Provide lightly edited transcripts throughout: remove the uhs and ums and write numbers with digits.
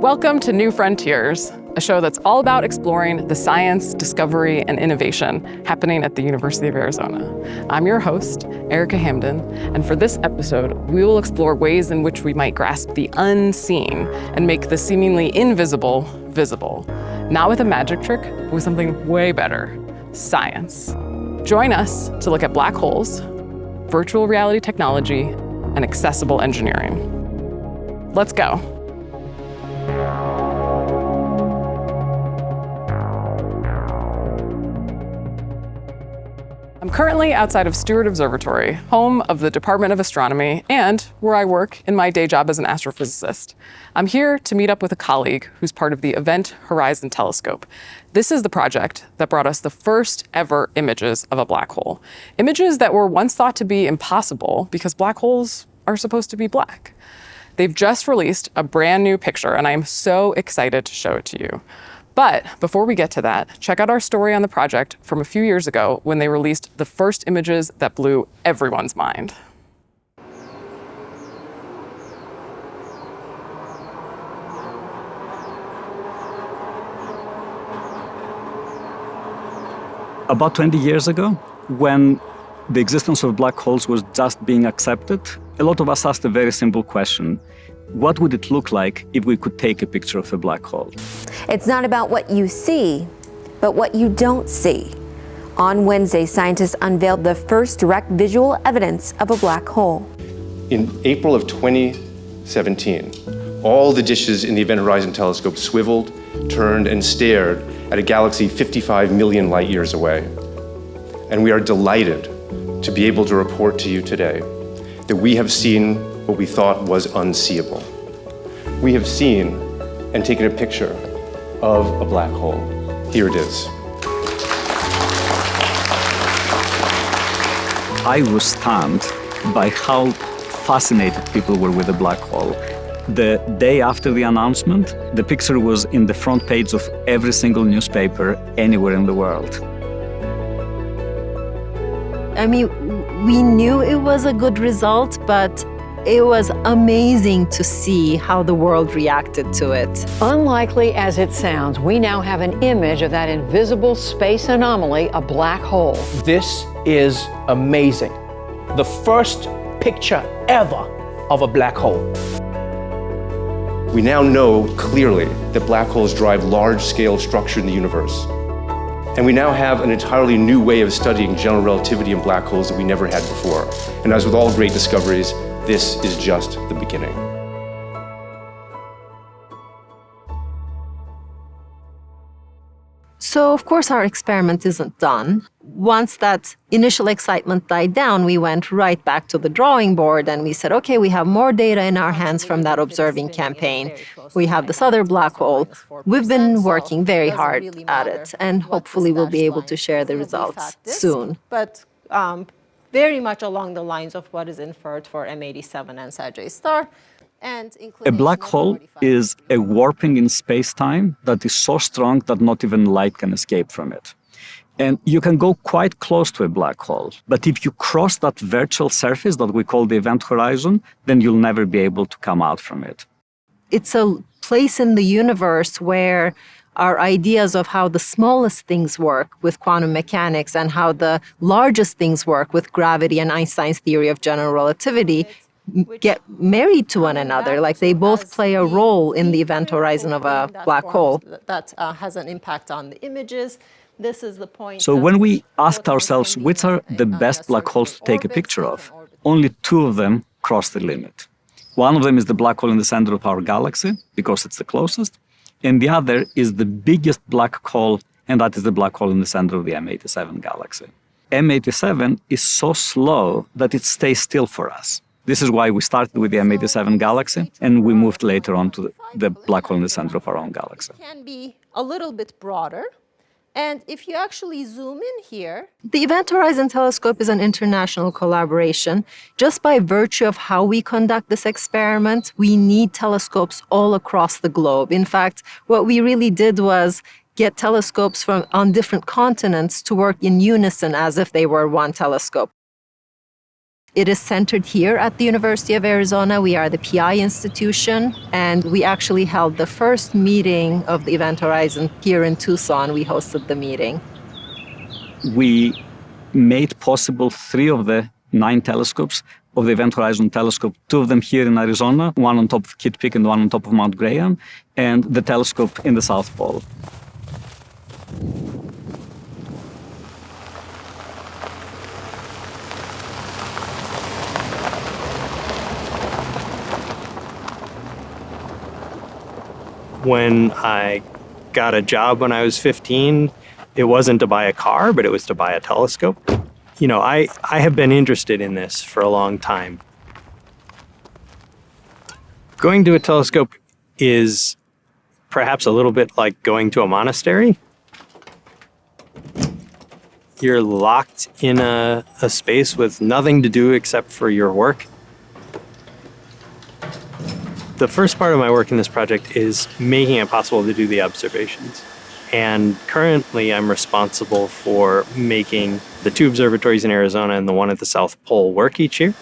Welcome to New Frontiers, a show that's all about exploring the science, discovery, and innovation happening at the University of Arizona. I'm your host, Erika Hamden, and for this episode, we will explore ways in which we might grasp the unseen and make the seemingly invisible visible. Not with a magic trick, but with something way better, science. Join us to look at black holes, virtual reality technology, and accessible engineering. Let's go. I'm currently outside of Stewart Observatory, home of the Department of Astronomy, and where I work in my day job as an astrophysicist. I'm here to meet up with a colleague who's part of the Event Horizon Telescope. This is the project that brought us the first ever images of a black hole. Images that were once thought to be impossible because black holes are supposed to be black. They've just released a brand new picture, and I am so excited to show it to you. But before we get to that, check out our story on the project from a few years ago when they released the first images that blew everyone's mind. About 20 years ago, when the existence of black holes was just being accepted, a lot of us asked a very simple question. What would it look like if we could take a picture of a black hole? It's not about what you see, but what you don't see. On Wednesday, scientists unveiled the first direct visual evidence of a black hole. In April of 2017, all the dishes in the Event Horizon Telescope swiveled, turned, and stared at a galaxy 55 million light years away. And we are delighted to be able to report to you today that we have seen what we thought was unseeable. We have seen and taken a picture of a black hole. Here it is. I was stunned by how fascinated people were with the black hole. The day after the announcement, the picture was in the front page of every single newspaper anywhere in the world. I mean, we knew it was a good result, but it was amazing to see how the world reacted to it. Unlikely as it sounds, we now have an image of that invisible space anomaly, a black hole. This is amazing. The first picture ever of a black hole. We now know clearly that black holes drive large-scale structure in the universe. And we now have an entirely new way of studying general relativity in black holes that we never had before. And as with all great discoveries, this is just the beginning. So, of course, our experiment isn't done. Once that initial excitement died down, we went right back to the drawing board and we said, okay, we have more data in our hands from that observing campaign. We have this other black hole. We've been working very hard at it, and hopefully we'll be able to share the results soon. But very much along the lines of what is inferred for M87 and Sagittarius A. A black hole is a warping in space-time that is so strong that not even light can escape from it. And you can go quite close to a black hole, but if you cross that virtual surface that we call the event horizon, then you'll never be able to come out from it. It's a place in the universe where our ideas of how the smallest things work with quantum mechanics and how the largest things work with gravity and Einstein's theory of general relativity get married to one another. Like they both play a role in the event horizon of a black hole. That has an impact on the images. This is the point. So when we asked ourselves which are the best black holes to take a picture of, only two of them cross the limit. One of them is the black hole in the center of our galaxy, because it's the closest, and the other is the biggest black hole, and that is the black hole in the center of the M87 galaxy. M87 is so slow that it stays still for us. This is why we started with the M87 galaxy, and we moved later on to the black hole in the center of our own galaxy. It can be a little bit broader. And if you actually zoom in here... The Event Horizon Telescope is an international collaboration. Just by virtue of how we conduct this experiment, we need telescopes all across the globe. In fact, what we really did was get telescopes on different continents to work in unison as if they were one telescope. It is centered here at the University of Arizona. We are the PI institution, and we actually held the first meeting of the Event Horizon here in Tucson. We hosted the meeting. We made possible 3 of the 9 telescopes of the Event Horizon telescope, 2 of them here in Arizona, one on top of Kitt Peak and one on top of Mount Graham, and the telescope in the South Pole. When I got a job when I was 15, it wasn't to buy a car, but it was to buy a telescope. You know, I have been interested in this for a long time. Going to a telescope is perhaps a little bit like going to a monastery. You're locked in a space with nothing to do except for your work. The first part of my work in this project is making it possible to do the observations. And currently I'm responsible for making the 2 observatories in Arizona and the one at the South Pole work each year.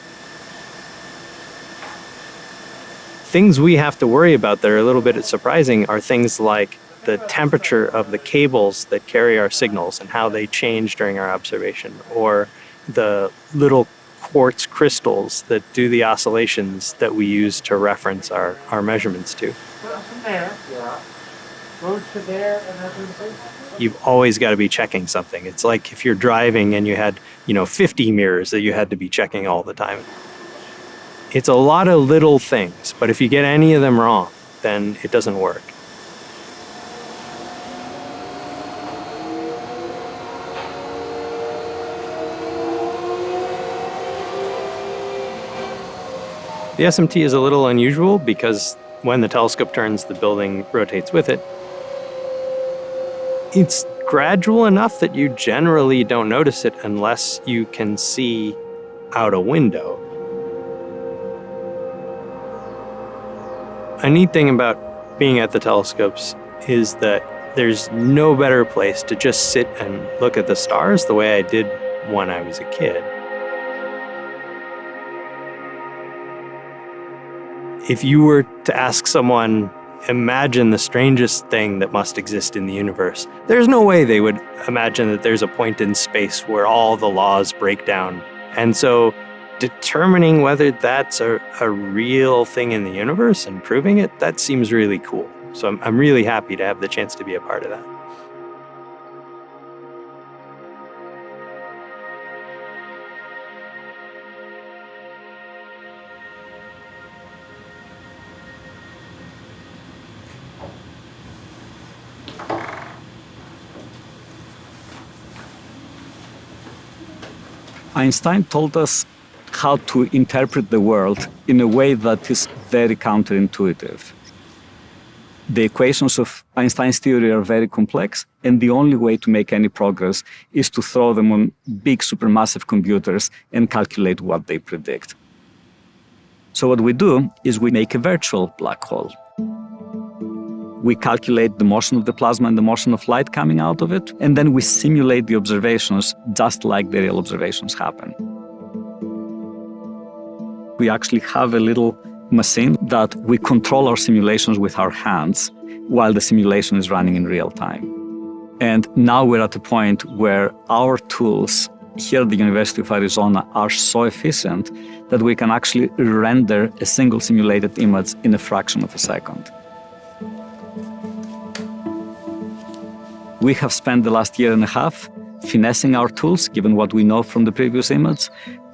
Things we have to worry about that are a little bit surprising are things like the temperature of the cables that carry our signals and how they change during our observation, or the little quartz crystals that do the oscillations that we use to reference our measurements to. You've always got to be checking something. It's like if you're driving and you had, 50 mirrors that you had to be checking all the time. It's a lot of little things, but if you get any of them wrong, then it doesn't work. The SMT is a little unusual because when the telescope turns, the building rotates with it. It's gradual enough that you generally don't notice it unless you can see out a window. A neat thing about being at the telescopes is that there's no better place to just sit and look at the stars the way I did when I was a kid. If you were to ask someone, imagine the strangest thing that must exist in the universe, there's no way they would imagine that there's a point in space where all the laws break down. And so determining whether that's a real thing in the universe and proving it, that seems really cool. So I'm really happy to have the chance to be a part of that. Einstein told us how to interpret the world in a way that is very counterintuitive. The equations of Einstein's theory are very complex, and the only way to make any progress is to throw them on big supermassive computers and calculate what they predict. So what we do is we make a virtual black hole. We calculate the motion of the plasma and the motion of light coming out of it, and then we simulate the observations just like the real observations happen. We actually have a little machine that we control our simulations with our hands while the simulation is running in real time. And now we're at a point where our tools here at the University of Arizona are so efficient that we can actually render a single simulated image in a fraction of a second. We have spent the last year and a half finessing our tools, given what we know from the previous image,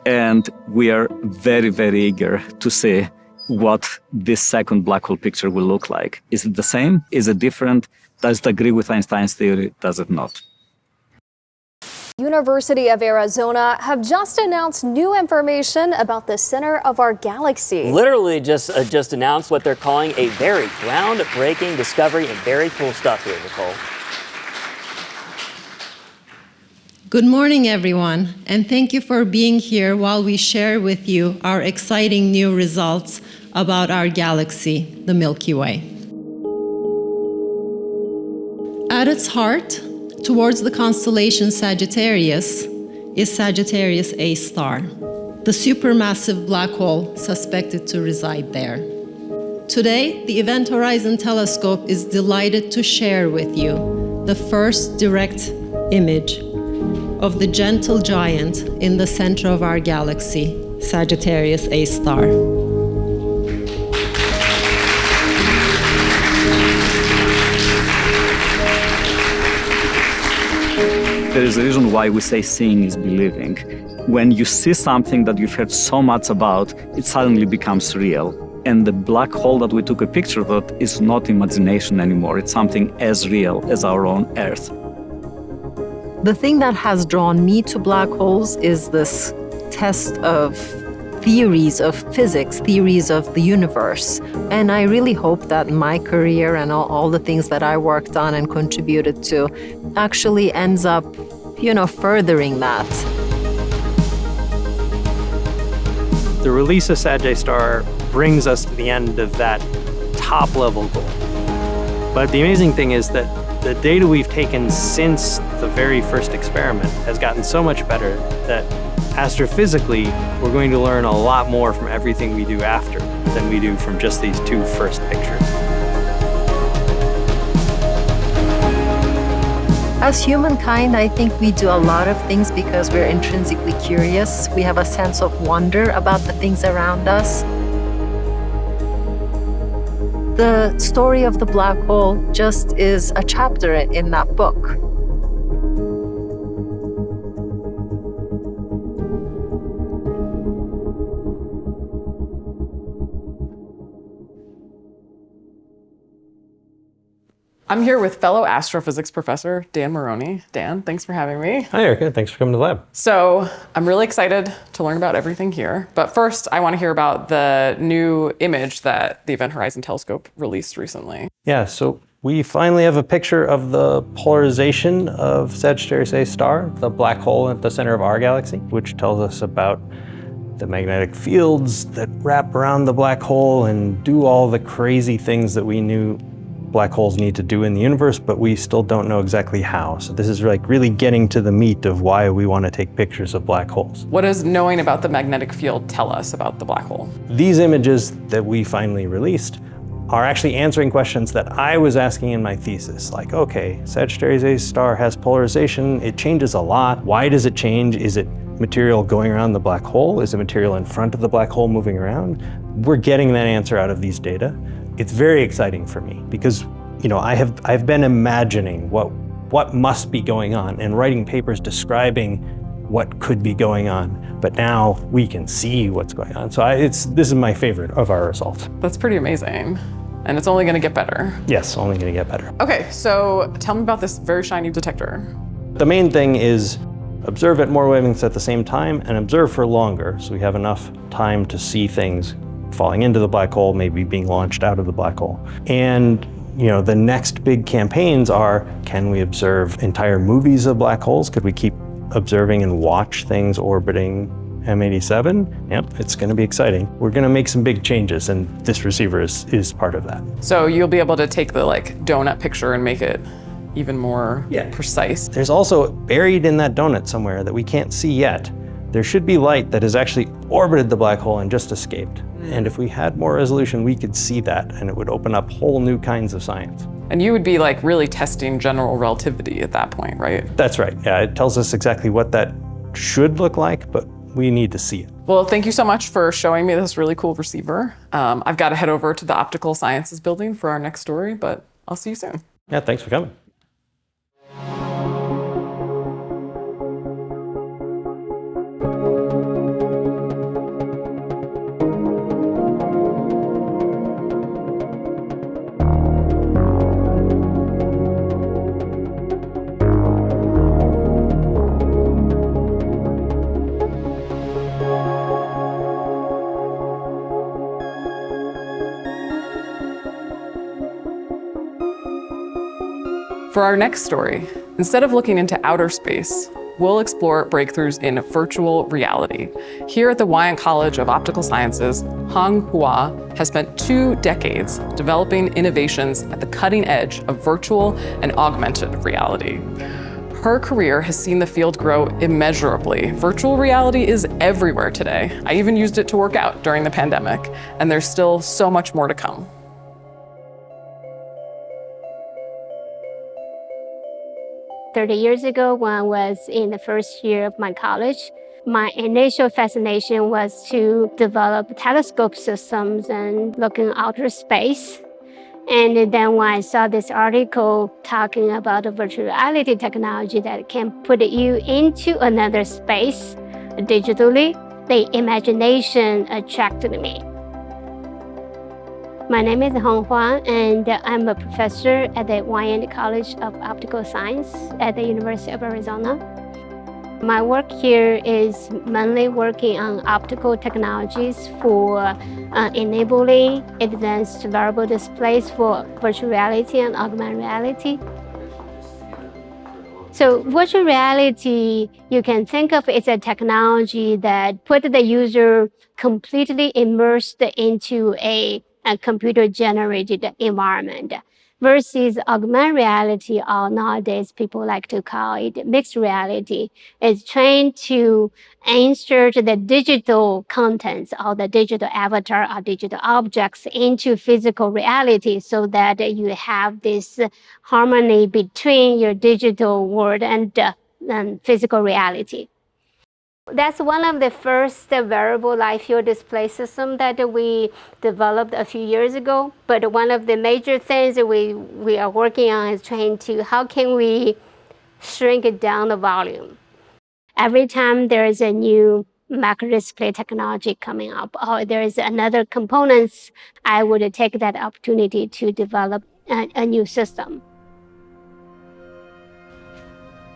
and we are very, very eager to see what this second black hole picture will look like. Is it the same? Is it different? Does it agree with Einstein's theory? Does it not? University of Arizona have just announced new information about the center of our galaxy. Literally just announced what they're calling a very groundbreaking discovery and very cool stuff here, Nicole. Good morning, everyone, and thank you for being here while we share with you our exciting new results about our galaxy, the Milky Way. At its heart, towards the constellation Sagittarius, is Sagittarius A star. the supermassive black hole suspected to reside there. Today, the Event Horizon Telescope is delighted to share with you the first direct image of the gentle giant in the center of our galaxy, Sagittarius A star. There is a reason why we say seeing is believing. When you see something that you've heard so much about, it suddenly becomes real. And the black hole that we took a picture of is not imagination anymore. It's something as real as our own Earth. The thing that has drawn me to black holes is this test of theories of physics, theories of the universe. And I really hope that my career and all the things that I worked on and contributed to actually ends up, furthering that. The release of Sag A star brings us to the end of that top-level goal. But the amazing thing is that the data we've taken since the very first experiment has gotten so much better that astrophysically, we're going to learn a lot more from everything we do after than we do from just these two first pictures. As humankind, I think we do a lot of things because we're intrinsically curious. We have a sense of wonder about the things around us. The story of the black hole just is a chapter in that book. I'm here with fellow astrophysics professor Dan Moroney. Dan, thanks for having me. Hi, Erika. Thanks for coming to the lab. So I'm really excited to learn about everything here. But first, I want to hear about the new image that the Event Horizon Telescope released recently. Yeah, so we finally have a picture of the polarization of Sagittarius A star, the black hole at the center of our galaxy, which tells us about the magnetic fields that wrap around the black hole and do all the crazy things that we knew black holes need to do in the universe, but we still don't know exactly how. So this is like really getting to the meat of why we want to take pictures of black holes. What does knowing about the magnetic field tell us about the black hole? These images that we finally released are actually answering questions that I was asking in my thesis. Like, okay, Sagittarius A star has polarization, it changes a lot. Why does it change? Is it material going around the black hole? Is it material in front of the black hole moving around? We're getting that answer out of these data. It's very exciting for me because, I've been imagining what must be going on and writing papers describing what could be going on, but now we can see what's going on. So this is my favorite of our results. That's pretty amazing. And it's only going to get better. Yes, only going to get better. Okay, so tell me about this very shiny detector. The main thing is observe at more wavelengths at the same time and observe for longer so we have enough time to see things falling into the black hole, maybe being launched out of the black hole. And the next big campaigns are, can we observe entire movies of black holes? Could we keep observing and watch things orbiting M87? Yep, it's going to be exciting. We're going to make some big changes, and this receiver is part of that. So you'll be able to take the donut picture and make it even more precise. There's also buried in that donut somewhere that we can't see yet, there should be light that has actually orbited the black hole and just escaped. And if we had more resolution, we could see that, and it would open up whole new kinds of science. And you would be really testing general relativity at that point, right? That's right. Yeah, it tells us exactly what that should look like, but we need to see it. Well, thank you so much for showing me this really cool receiver. I've got to head over to the Optical Sciences building for our next story, but I'll see you soon. Yeah, thanks for coming. For our next story, instead of looking into outer space, we'll explore breakthroughs in virtual reality. Here at the Wyant College of Optical Sciences, Hong Hua has spent 2 decades developing innovations at the cutting edge of virtual and augmented reality. Her career has seen the field grow immeasurably. Virtual reality is everywhere today. I even used it to work out during the pandemic, and there's still so much more to come. Years ago, when I was in the first year of my college, my initial fascination was to develop telescope systems and look in outer space. And then when I saw this article talking about a virtual reality technology that can put you into another space digitally, the imagination attracted me. My name is Hong Hua, and I'm a professor at the Wyant College of Optical Science at the University of Arizona. My work here is mainly working on optical technologies for enabling advanced wearable displays for virtual reality and augmented reality. So virtual reality, you can think of it as a technology that put the user completely immersed into a computer-generated environment, versus augmented reality, or nowadays people like to call it mixed reality, is trying to insert the digital contents or the digital avatar or digital objects into physical reality so that you have this harmony between your digital world and physical reality. That's one of the first wearable live field display system that we developed a few years ago. But one of the major things that we are working on is trying to, how can we shrink it down the volume? Every time there is a new macro display technology coming up, or there is another components, I would take that opportunity to develop a new system.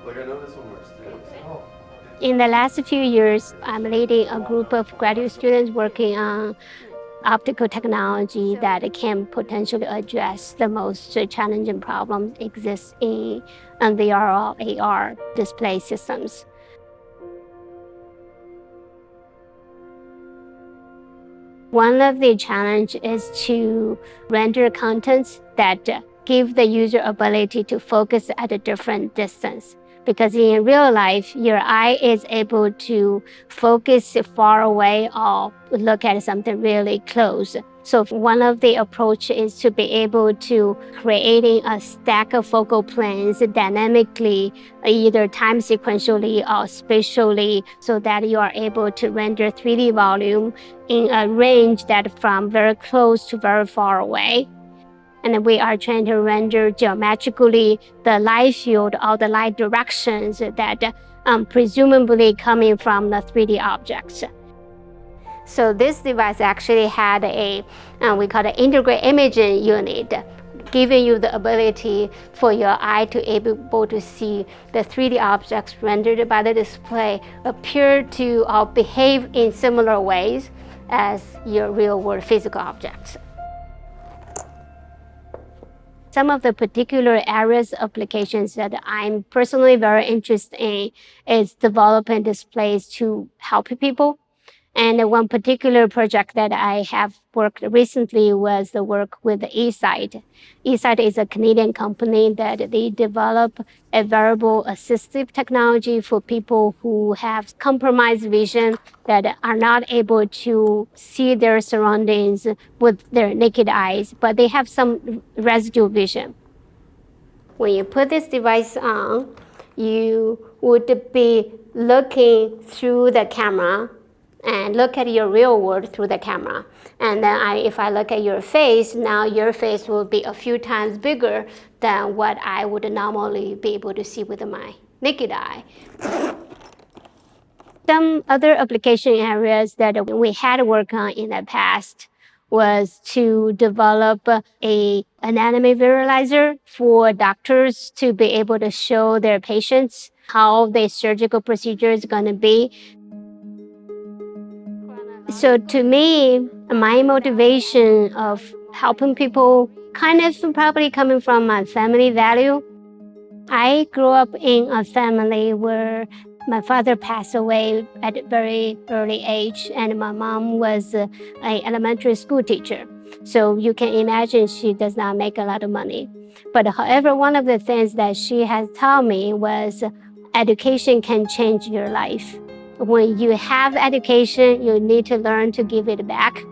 Like, I know this one works too. In the last few years, I'm leading a group of graduate students working on optical technology that can potentially address the most challenging problems exist in VR or AR display systems. One of the challenges is to render contents that give the user ability to focus at a different distance. Because in real life, your eye is able to focus far away or look at something really close. So one of the approaches is to be able to creating a stack of focal planes dynamically, either time sequentially or spatially, so that you are able to render 3D volume in a range that from very close to very far away. And we are trying to render geometrically the light field or the light directions that presumably coming from the 3D objects. So this device actually had we call it integrated imaging unit, giving you the ability for your eye to able to see the 3D objects rendered by the display appear to or behave in similar ways as your real-world physical objects. Some of the particular areas of applications that I'm personally very interested in is developing displays to help people. And one particular project that I have worked recently was the work with eSight. eSight is a Canadian company that they develop a wearable assistive technology for people who have compromised vision that are not able to see their surroundings with their naked eyes, but they have some residual vision. When you put this device on, you would be looking through the camera and look at your real world through the camera. And then if I look at your face, now your face will be a few times bigger than what I would normally be able to see with my naked eye. Some other application areas that we had worked on in the past was to develop an anatomy visualizer for doctors to be able to show their patients how the surgical procedure is going to be. So to me, my motivation of helping people kind of probably coming from my family value. I grew up in a family where my father passed away at a very early age, and my mom was an elementary school teacher. So you can imagine she does not make a lot of money. But however, one of the things that she has taught me was education can change your life. When you have education, you need to learn to give it back.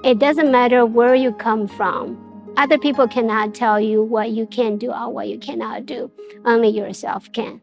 It doesn't matter where you come from. Other people cannot tell you what you can do or what you cannot do. Only yourself can.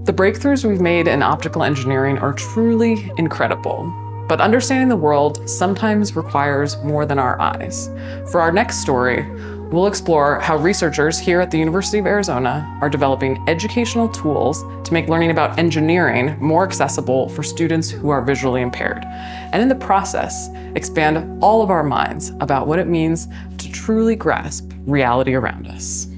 The breakthroughs we've made in optical engineering are truly incredible, but understanding the world sometimes requires more than our eyes. For our next story, we'll explore how researchers here at the University of Arizona are developing educational tools to make learning about engineering more accessible for students who are visually impaired, and in the process, expand all of our minds about what it means to truly grasp reality around us.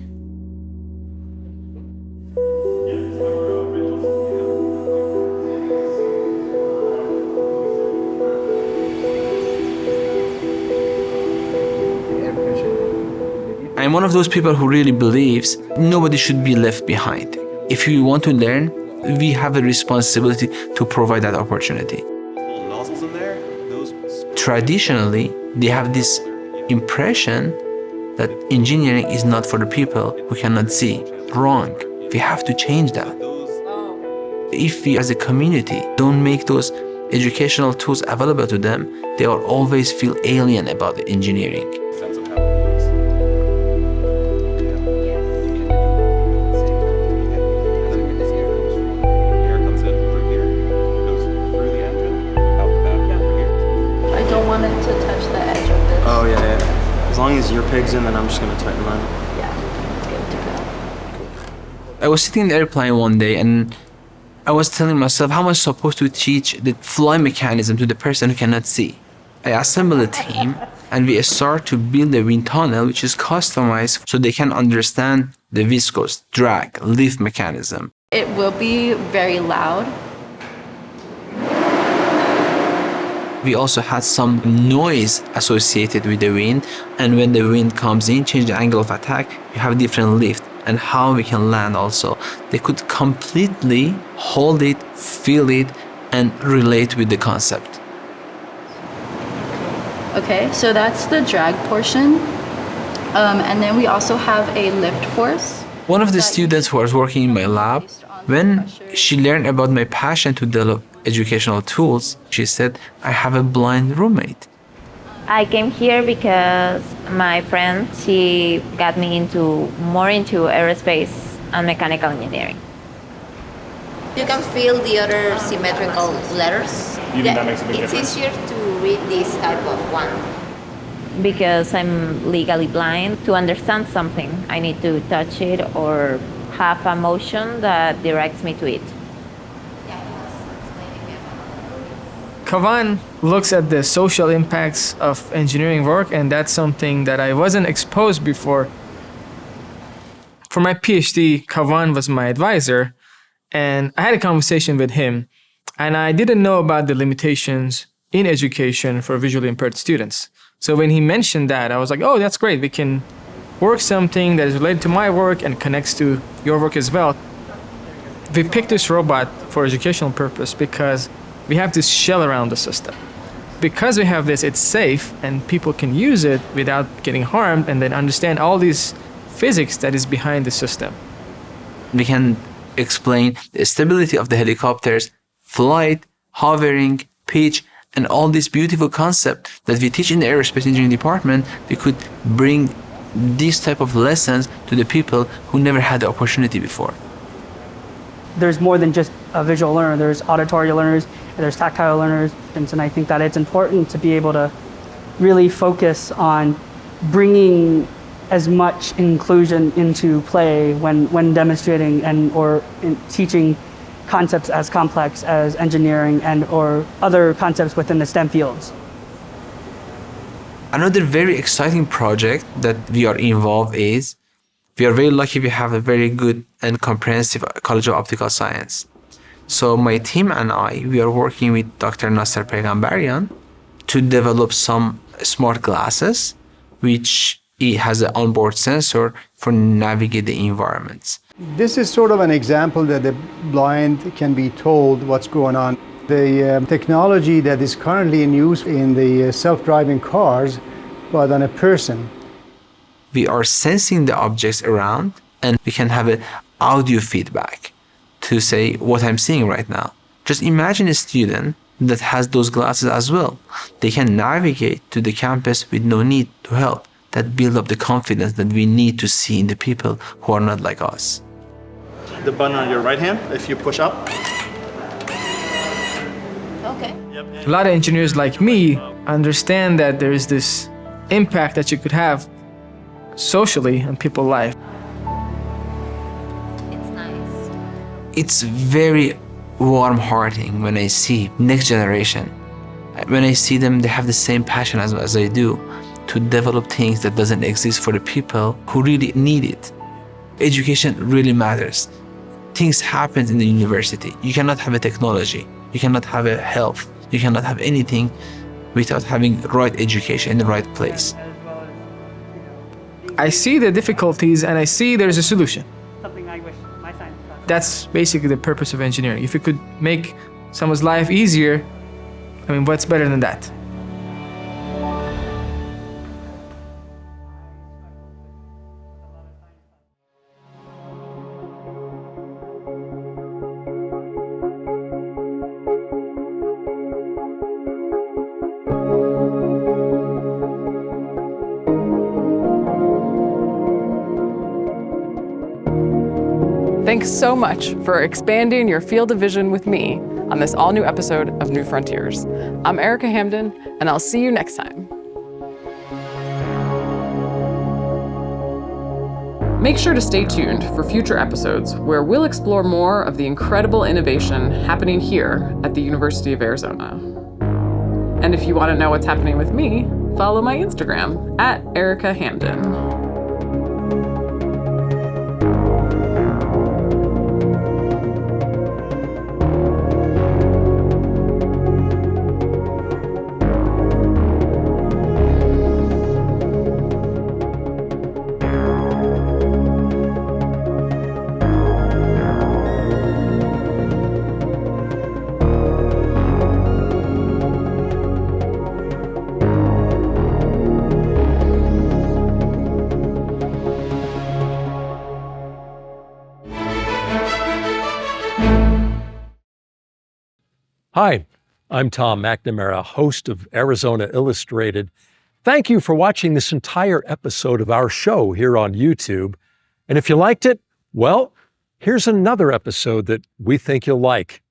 I'm one of those people who really believes nobody should be left behind. If you want to learn, we have a responsibility to provide that opportunity. Nozzles in there? Traditionally, they have this impression that engineering is not for the people who cannot see. Wrong. We have to change that. If we as a community don't make those educational tools available to them, they will always feel alien about the engineering. As long as your pig's in, then I'm just going to tighten mine. I was sitting in the airplane one day and I was telling myself how am I supposed to teach the fly mechanism to the person who cannot see. I assembled a team and we start to build a wind tunnel which is customized so they can understand the viscous, drag, lift mechanism. It will be very loud. We also had some noise associated with the wind, and when the wind comes in, change the angle of attack, you have a different lift, and how we can land also. They could completely hold it, feel it, and relate with the concept. Okay, so that's the drag portion. And then we also have a lift force. One of the students who was working in my lab, when she learned about my passion to develop educational tools, she said, I have a blind roommate. I came here because my friend, she got me more into aerospace and mechanical engineering. You can feel the other symmetrical letters. You think that makes a big difference? It's easier to read this type of one. Because I'm legally blind, to understand something, I need to touch it or have a motion that directs me to it. Kavan looks at the social impacts of engineering work, and that's something that I wasn't exposed before. For my PhD, Kavan was my advisor, and I had a conversation with him, and I didn't know about the limitations in education for visually impaired students. So when he mentioned that, I was like, oh, that's great. We can work something that is related to my work and connects to your work as well. We picked this robot for educational purpose because we have this shell around the system. Because we have this, it's safe and people can use it without getting harmed and then understand all these physics that is behind the system. We can explain the stability of the helicopters, flight, hovering, pitch, and all these beautiful concepts that we teach in the aerospace engineering department. We could bring these type of lessons to the people who never had the opportunity before. There's more than just a visual learner. There's auditory learners, there's tactile learners, and I think that it's important to be able to really focus on bringing as much inclusion into play when demonstrating or teaching concepts as complex as engineering or other concepts within the STEM fields. Another very exciting project that we are involved is We are very lucky we have a very good and comprehensive College of Optical Science. So my team and I, we are working with Dr. Nasser Peygambarian to develop some smart glasses, which it has an onboard sensor for navigate the environments. This is sort of an example that the blind can be told what's going on. The technology that is currently in use in the self-driving cars, but on a person. We are sensing the objects around, and we can have an audio feedback to say what I'm seeing right now. Just imagine a student that has those glasses as well. They can navigate to the campus with no need to help. That builds up the confidence that we need to see in the people who are not like us. The button on your right hand, if you push up. Okay. A lot of engineers like me understand that there is this impact that you could have socially on people's life. It's nice. It's very warm-hearting when I see next generation. When I see them, they have the same passion as I do to develop things that doesn't exist for the people who really need it. Education really matters. Things happen in the university. You cannot have a technology. You cannot have a health. You cannot have anything without having right education in the right place. I see the difficulties and I see there's a solution. Something I wish my science class. That's basically the purpose of engineering. If you could make someone's life easier, I mean, what's better than that? Thanks so much for expanding your field of vision with me on this all-new episode of New Frontiers. I'm Erika Hamden, and I'll see you next time. Make sure to stay tuned for future episodes where we'll explore more of the incredible innovation happening here at the University of Arizona. And if you want to know what's happening with me, follow my Instagram at Erika Hamden. Hi, I'm Tom McNamara, host of Arizona Illustrated. Thank you for watching this entire episode of our show here on YouTube. And if you liked it, well, here's another episode that we think you'll like.